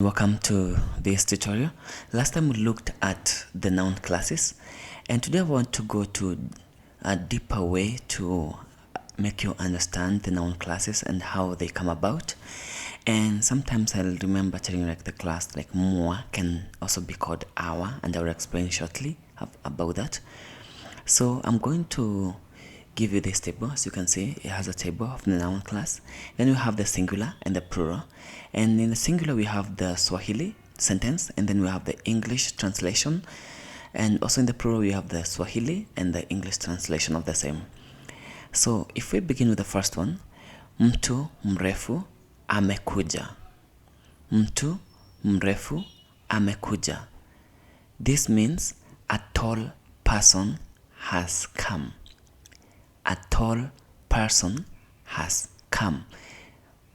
Welcome to this tutorial. Last time we looked at the noun classes, and today I want to go to a deeper way to make you understand the noun classes and how they come about. And sometimes I'll remember telling you like the class like moi can also be called our, and I will explain shortly about that. So I'm going to give you this table. As you can see, it has a table of the noun class. Then we have the singular and the plural. And in the singular, we have the Swahili sentence, and then we have the English translation. And also in the plural, we have the Swahili and the English translation of the same. So if we begin with the first one, mtu mrefu amekuja. Mtu mrefu amekuja. This means a tall person has come. A tall person has come.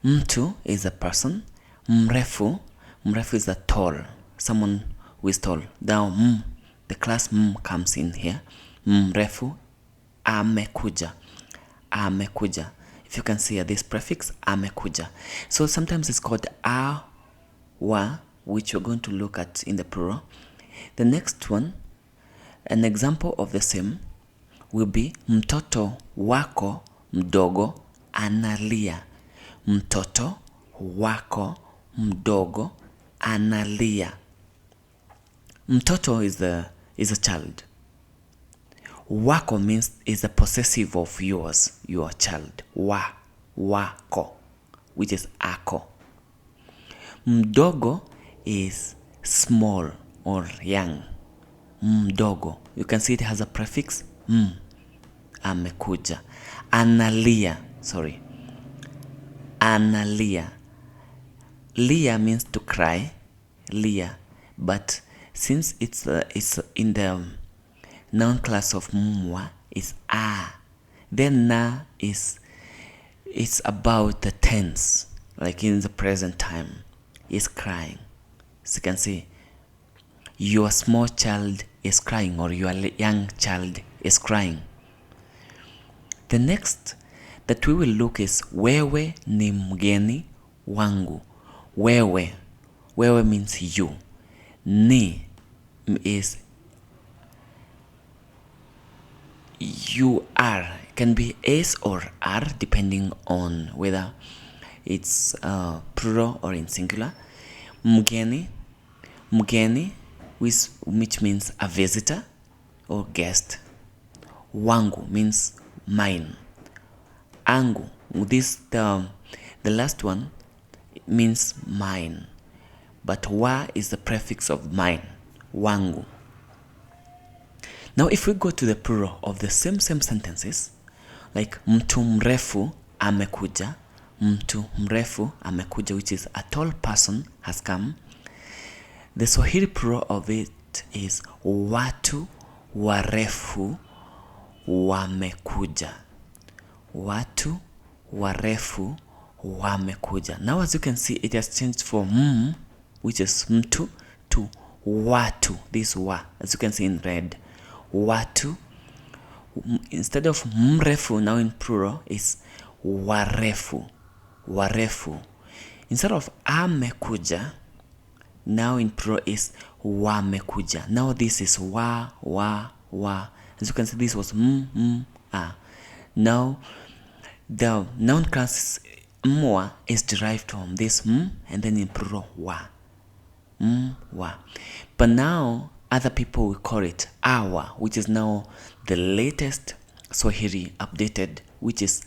Mtu is a person. Mrefu is a tall, someone who is tall. Now the class comes in here. Mrefu amekuja. Amekuja. If you can see this prefix amekuja. So sometimes it's called awa, which we're going to look at in the plural. The next one, an example of the same will be mtoto wako mdogo analia. Mtoto wako mdogo analia. Mtoto is a child. Wako means is a possessive of yours, your child. Wako, which is ako. Mdogo is small or young. Mdogo. You can see it has a prefix amekuja. Analia. Lia means to cry. Lia. But since it's in the noun class of mwa, it's a. Then na it's about the tense, like in the present time. Is crying. So you can see your small child is crying, or your young child is crying. The next that we will look is wewe ni mgeni wangu. Wewe means you. Ni is you are. It can be s or r depending on whether it's plural or in singular. Mgeni, which means a visitor or guest. Wangu means mine. Angu, the last one means mine, but wa is the prefix of mine. Wangu. Now if we go to the plural of the same sentences, like mtu mrefu amekuja. Mtu mrefu amekuja, which is a tall person has come. The Swahili plural of it is watu warefu wamekuja. Watu warefu wamekuja. Now as you can see, it has changed from which is mtu, to watu. This wa, as you can see in red. Watu. Instead of mrefu, now in plural is warefu. Warefu. Instead of amekuja, now in plural is wamekuja. Now this is wa. As you can see, this was a. Now the noun class mwa is derived from this and then in plural wa. Wa. But now other people will call it awa, which is now the latest Swahili updated, which is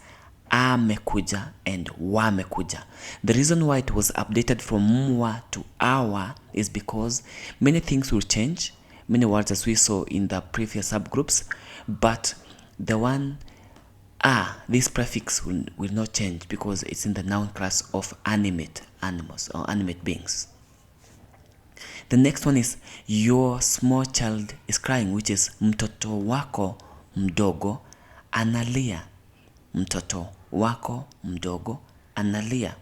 amekuja and wamekuja. The reason why it was updated from mwa to awa is because many things will change, many words as we saw in the previous subgroups, but the one this prefix will not change because it's in the noun class of animate animals or animate beings. The next one is your small child is crying, which is mtoto wako mdogo analia. Mtoto wako mdogo analia.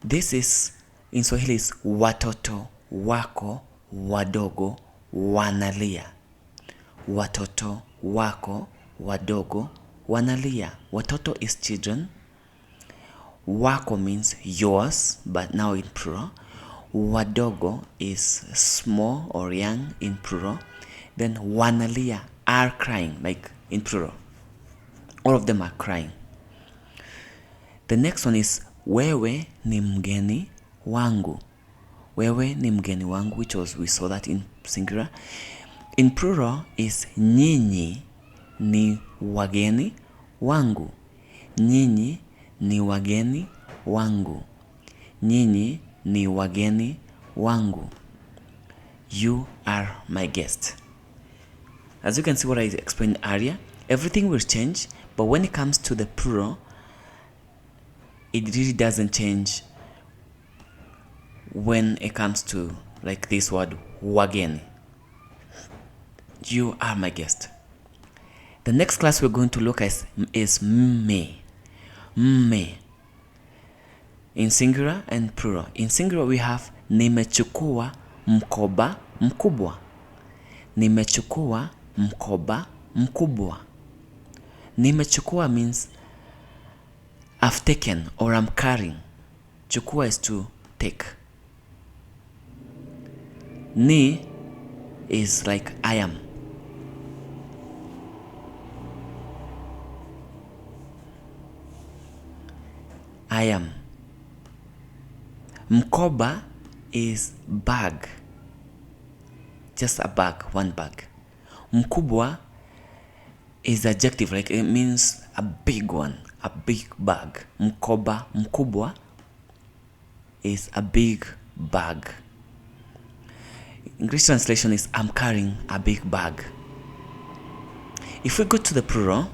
This is in Swahili is watoto wako wadogo wanalia. Watoto wako wadogo wanalia. Watoto is children. Wako means yours, but now in plural. Wadogo is small or young in plural. Then wanalia are crying, like in plural. All of them are crying. The next one is wewe ni mgeni wangu. Wewe ni mgeni wangu, which was, we saw that in singular. In plural is nyinyi ni wageni wangu. Nyinyi ni wageni wangu. Nyinyi ni wageni wangu. You are my guest. As you can see what I explained earlier, everything will change, but when it comes to the plural, it really doesn't change when it comes to like this word wageni. You are my guest. The next class we're going to look at is me. Me. In singular and plural. In singular we have nimechukua mkoba mkubwa. Nimechukua mkoba mkubwa. Nimechukua means I've taken or I'm carrying. Chukua is to take. Ni is like I am. I am. Mkoba is bag. Just a bag, one bag. Mkubwa is adjective, like it means a big one, a big bag. Mkoba mkubwa is a big bag. English translation is I'm carrying a big bag. If we go to the plural,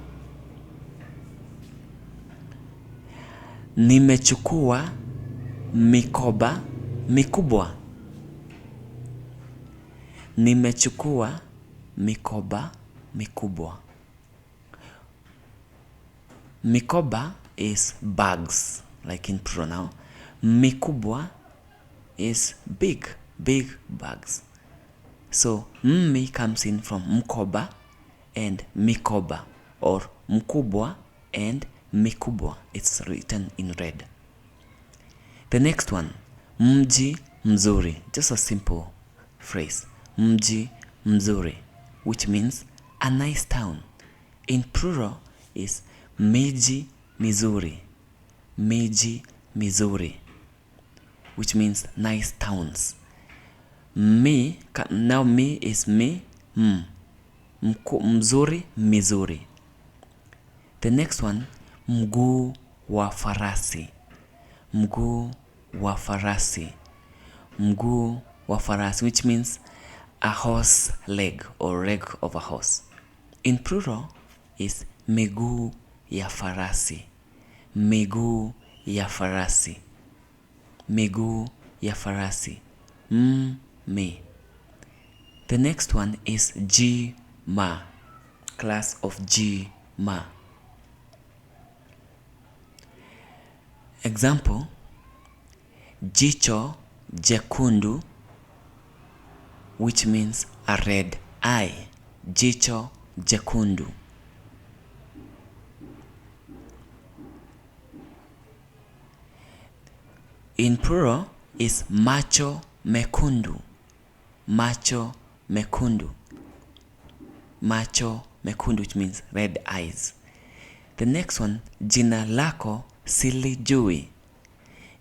nimechukua mikoba mikubwa. Nimechukua mikoba mikubwa. Mikoba is bags, like in plural now. Mikubwa is big, big bags. So mi comes in from mkoba and mikoba, or mkubwa and mikubwa. It's written in red. The next one, mji mzuri. Just a simple phrase. Mji mzuri, which means a nice town. In plural is miji mizuri. Miji mizuri, which means nice towns. Me, now me is me. Mzuri, mizuri. The next one, mguu wa farasi. Mguu wa farasi. Mguu wa farasi, which means a horse leg or leg of a horse. In plural is miguu ya farasi. Miguu ya farasi. Miguu ya farasi. Me. The next one is G-ma, class of G-ma. Example, jicho jekundu, which means a red eye. Jicho jekundu. In plural is macho mekundu. Macho mekundu. Macho mekundu, which means red eyes. The next one, jina lako silijui.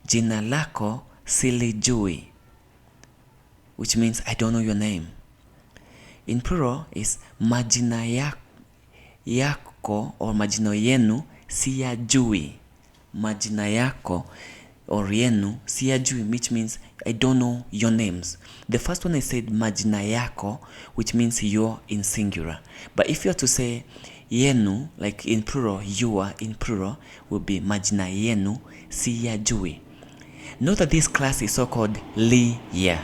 Jina lako silijui, which means I don't know your name. In plural is majina yako or majina yenu siyajui. Majina yako or yenu siyajui, which means I don't know your names. The first one I said majina yako, which means you're in singular. But if you are to say yenu, like in plural, you are in plural, will be majina yenu siyajui. Note that this class is so called li year.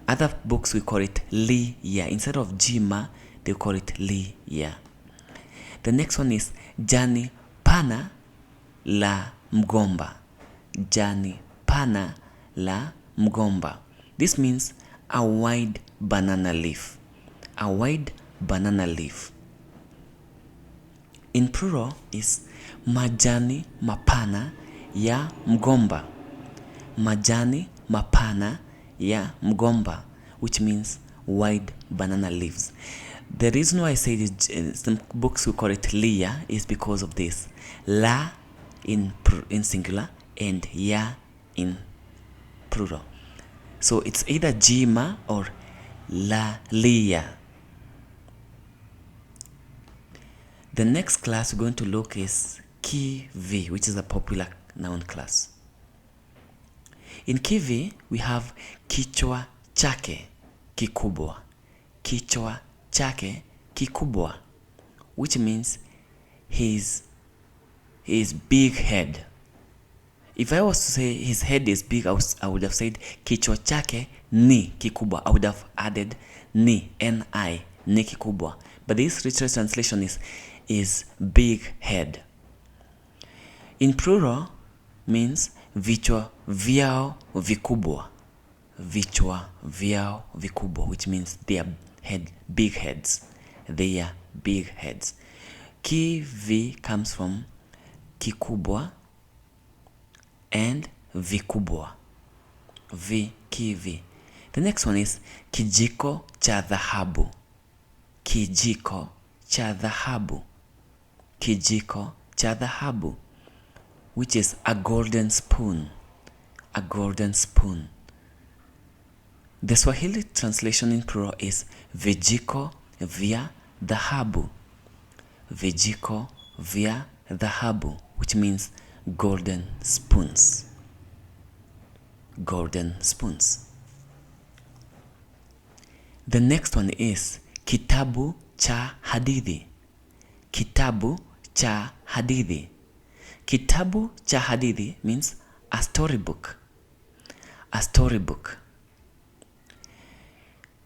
Other books we call it li year. Instead of jima, they call it li year. The next one is jani pana la mgomba. Jani pana la mgomba. This means a wide banana leaf. A wide banana leaf. In plural is majani mapana ya mgomba. Majani mapana ya mgomba, which means wide banana leaves. The reason why I say this, some books will call it lia, is because of this. La in singular and ya in plural. So it's either jima or la lia. The next class we're going to look is kivi, which is a popular noun class. In kivi, we have kichwa chake kikubwa. Kichwa chake kikubwa, which means his big head. If I was to say his head is big, I would have said kichwa chake ni kikubwa. I would have added ni, ni, ni kikubwa. But this literal translation is big head. In plural means vichwa vyao vikubwa. Vichwa vyao vikubwa, which means they are big heads. They are big heads. Kivi comes from kikubwa and vikubwa. Kivi. The next one is kijiko cha dhahabu. Kijiko cha dhahabu. Kijiko cha dhahabu, which is a golden spoon. A golden spoon. The Swahili translation in plural is vijiko vya dhahabu. Vijiko vya dhahabu, which means golden spoons. Golden spoons. The next one is kitabu cha hadithi. Kitabu cha hadithi. Kitabu cha hadithi means a storybook. A storybook.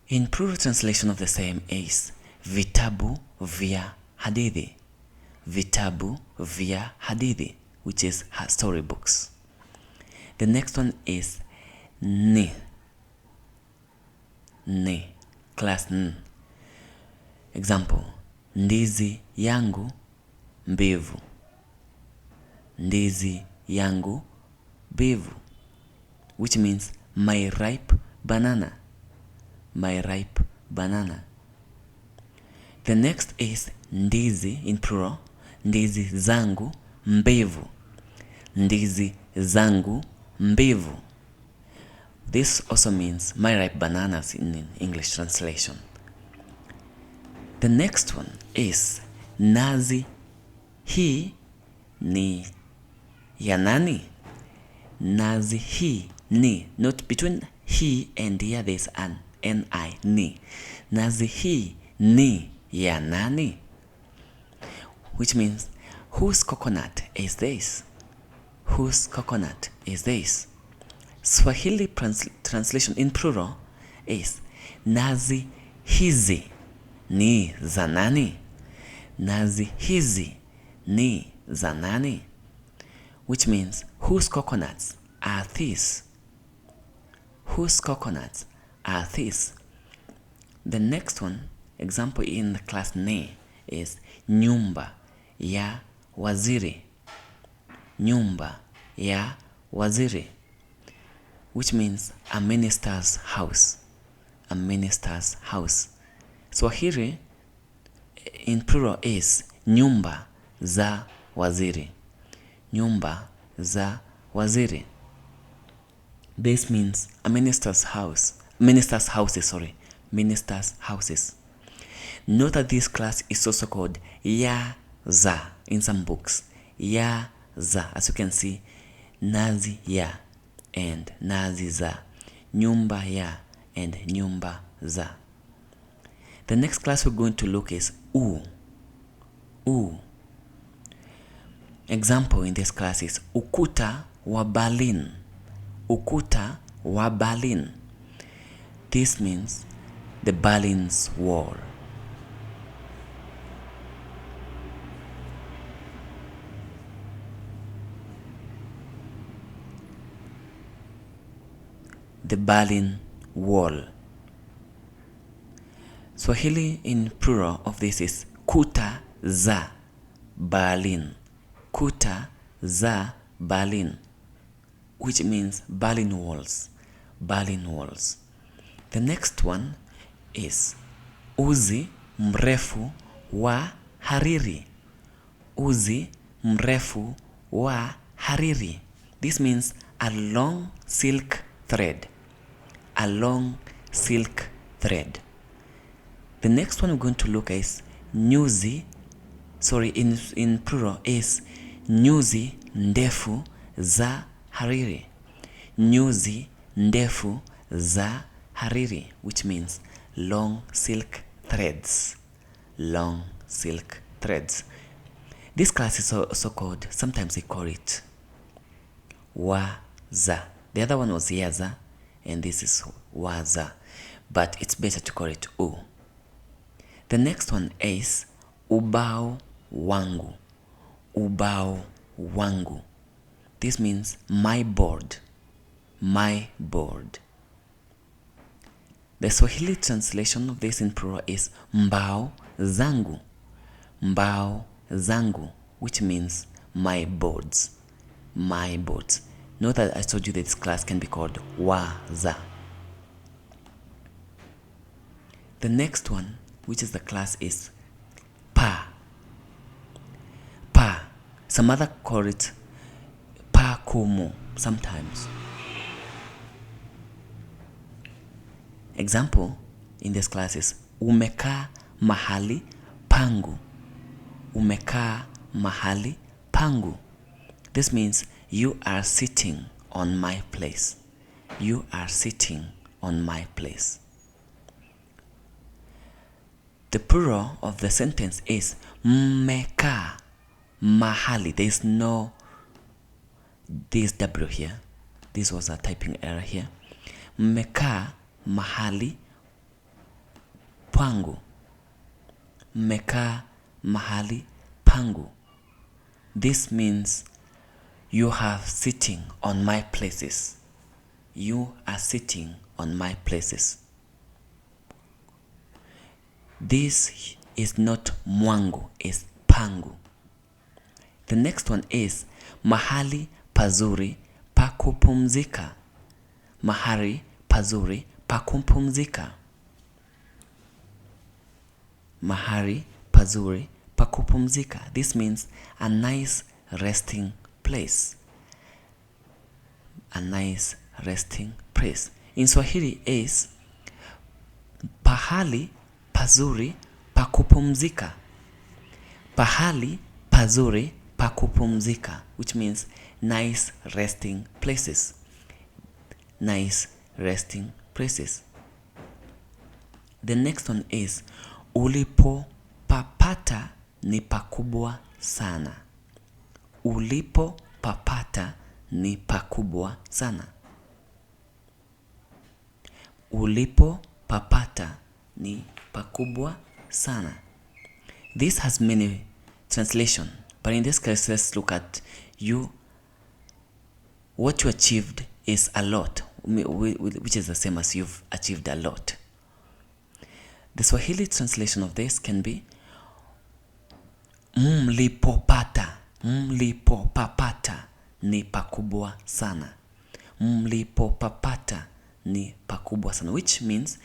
In plural translation of the same is vitabu vya hadithi. Vitabu vya hadithi, which is storybooks. The next one is ni. Ni. Class N. Example: ndizi yangu mbivu. Ndizi yangu mbivu, which means my ripe banana. My ripe banana. The next is ndizi in plural. Ndizi zangu mbivu. Ndizi zangu mbivu. This also means my ripe bananas in English translation. The next one is nazi hii ni ya nani? Nazi hii ni. Not between he and here there's an ni, ni. Nazi hii ni ya nani? Which means whose coconut is this? Whose coconut is this? Swahili translation in plural is nazi hizi ni za nani? Nazi hizi ni za nani? Which means whose coconuts are these? Whose coconuts are these? The next one, example in the class ne, is nyumba ya waziri. Nyumba ya waziri, which means a minister's house. A minister's house. Swahili in plural is nyumba za waziri. Nyumba za waziri. This means a minister's house. Minister's houses, sorry. Minister's houses. Note that this class is also called ya za in some books. Ya za. As you can see, nazi ya and nazi za. Nyumba ya and nyumba za. The next class we're going to look is u. U. Example in this class is ukuta wa Berlin. Ukuta wa Berlin. This means the Berlin's Wall. The Berlin Wall. Swahili in plural of this is kuta za Berlin. Kuta za Berlin, which means Berlin walls. Berlin Walls. The next one is uzi mrefu wa hariri. Uzi mrefu wa hariri. This means a long silk thread. A long silk thread. The next one we're going to look at is nyuzi, in plural is nyuzi ndefu za hariri. Nyuzi ndefu za hariri, which means long silk threads. Long silk threads. This class is also called, sometimes they call it waza. The other one was yaza, and this is waza, but it's better to call it u. The next one is ubao wangu. Ubao wangu. This means my board. My board. The Swahili translation of this in plural is mbao zangu. Mbao zangu, which means my boards. My boards. Note that I told you that this class can be called waza. The next one, which is the class, is pa. Pa. Some other call it pa kumu sometimes. Example in this class is umekaa mahali pangu. Umekaa mahali pangu. This means you are sitting on my place. You are sitting on my place. The plural of the sentence is mmekaa mahali. There is no this W here. This was a typing error here. Mmekaa mahali pangu. Mmekaa mahali pangu. This means you are sitting on my places. You are sitting on my places. This is not mwangu, it's pangu. The next one is mahali pazuri pa kupumzika. Mahali pazuri pa kupumzika. Mahali pazuri pa kupumzika. This means a nice resting place. A nice resting place. In Swahili is pahali pazuri pa kupumzika. Pahali pazuri pa kupumzika, which means nice resting places. Nice resting places. The next one is ulipo papata ni pakubwa sana. Ulipo papata ni pakubwa sana. Ulipo papata ni pakubwa sana. This has many translations, but in this case, let's look at what you achieved is a lot, which is the same as you've achieved a lot. The Swahili translation of this can be mlipopata. Mlipopapata ni pakubwa sana. Mlipopapata ni pakubwa sana, which means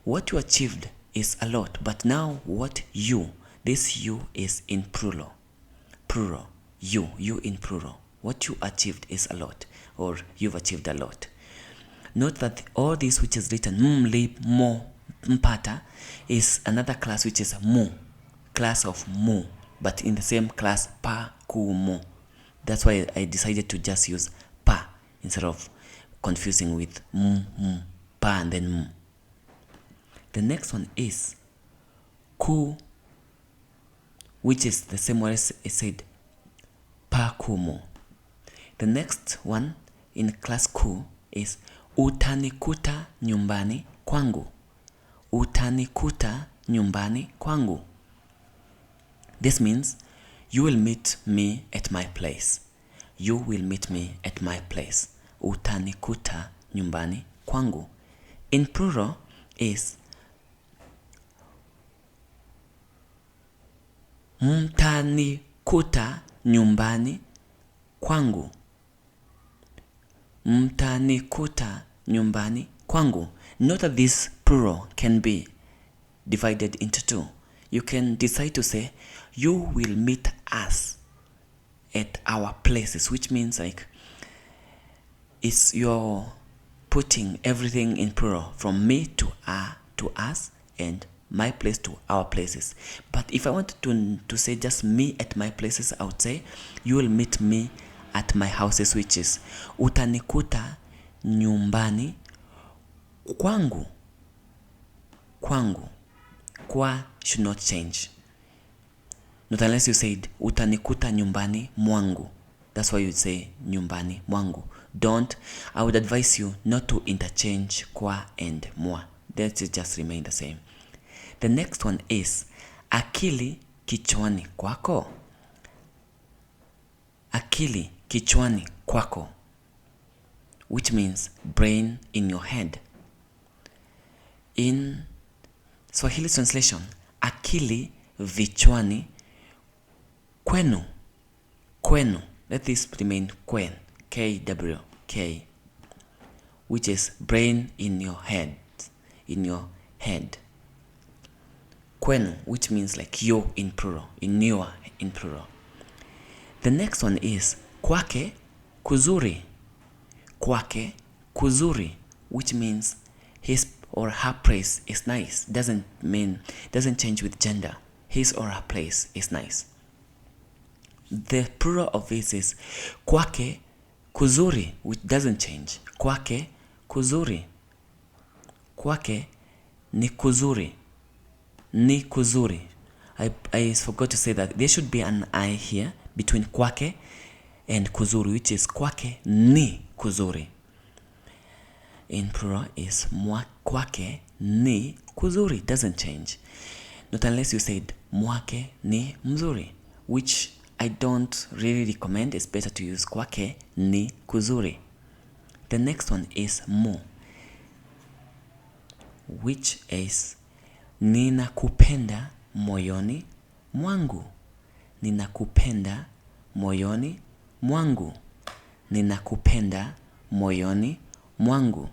what you achieved is a lot, but now this you is in plural. Plural. You in plural. What you achieved is a lot, or you've achieved a lot. Note that all this which is written mpata is another class which is mu, class of mu, but in the same class pa ku mu. That's why I decided to just use pa instead of confusing with pa and then mu. The next one is ku, which is the same way I said pa ku mu. The next one in class ku is utanikuta nyumbani kwangu. Utanikuta nyumbani kwangu. This means you will meet me at my place. You will meet me at my place. Utanikuta nyumbani kwangu. In plural is mtanikuta nyumbani kwangu. Mtanikuta nyumbani, kwangu. Note that this plural can be divided into two. You can decide to say, you will meet us at our places, which means like you're putting everything in plural, from me to us, and my place to our places. But if I wanted to say just me at my places, I would say you will meet me at my houses, which is utanikuta nyumbani kwangu. Kwangu. Kwa should not change. Not unless you said utanikuta nyumbani mwangu. That's why you'd say nyumbani mwangu. I would advise you not to interchange kwa and mwa. That will just remain the same. The next one is akili kichwani kwako. Akili kichwani kwako, which means brain in your head. In Swahili translation, akili vichwani kwenu. Kwenu. Let this remain kwen. KWK. Which is brain in your head. In your head. Kwenu, which means like you in plural. In your in plural. The next one is kwake kuzuri. Kwake kuzuri, which means his or her place is nice. Doesn't change with gender. His or her place is nice. The plural of this is kwake kuzuri, which doesn't change. Kwake kuzuri. Kwake ni kuzuri. Ni kuzuri. I forgot to say that there should be an I here between kwake and kuzuri, which is kwake ni kuzuri. In plural is kwake ni kuzuri. Doesn't change. Not unless you said mwake ni mzuri, which I don't really recommend. It's better to use kwake ni kuzuri. The next one is mu, which is ninakupenda moyoni mwangu. Ninakupenda moyoni mwangu. Ninakupenda moyoni mwangu.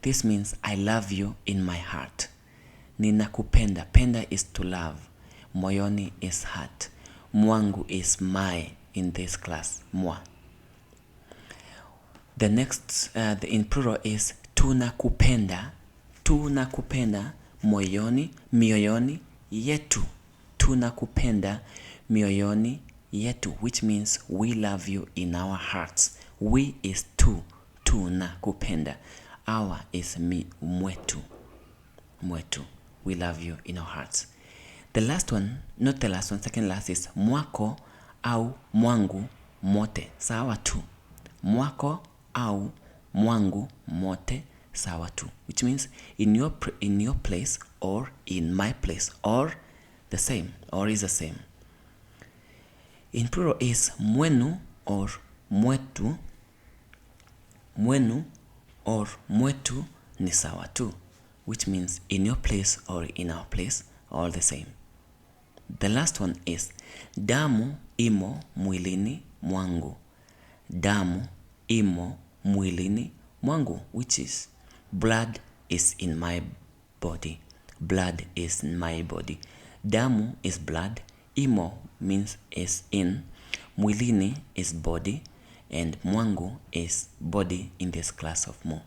This means I love you in my heart. Ninakupenda. Penda is to love. Moyoni is heart. Mwangu is my in this class. Mwa. The next in plural is tunakupenda. Tunakupenda moyoni, mioyoni yetu. Tunakupenda mioyoni yetu, which means we love you in our hearts. We is tu. Tunakupenda. Our is mi, mwetu. Mwetu. We love you in our hearts. The last one, not the last one, second last is mwako au mwangu mote sawa tu. Mwako au mwangu mote sawa tu, which means in your place or in my place, or the same, or is the same. In plural is mwenu or mwetu. Mwenu or mwetu ni sawa tu, which means in your place or in our place, all the same. The last one is damu imo mwilini mwangu. Damu imo mwilini mwangu, which is blood is in my body. Blood is in my body. Damu is blood. Imo means is in. Mwilini is body. And mwangu is body in this class of mu.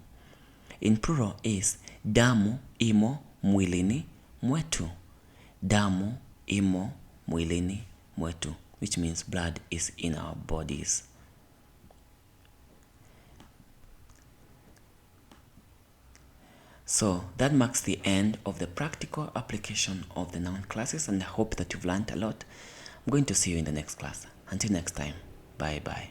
In plural is damu imo mwilini mwetu. Damu imo mwilini mwetu, which means blood is in our bodies. So that marks the end of the practical application of the noun classes, and I hope that you've learned a lot. I'm going to see you in the next class. Until next time, bye bye.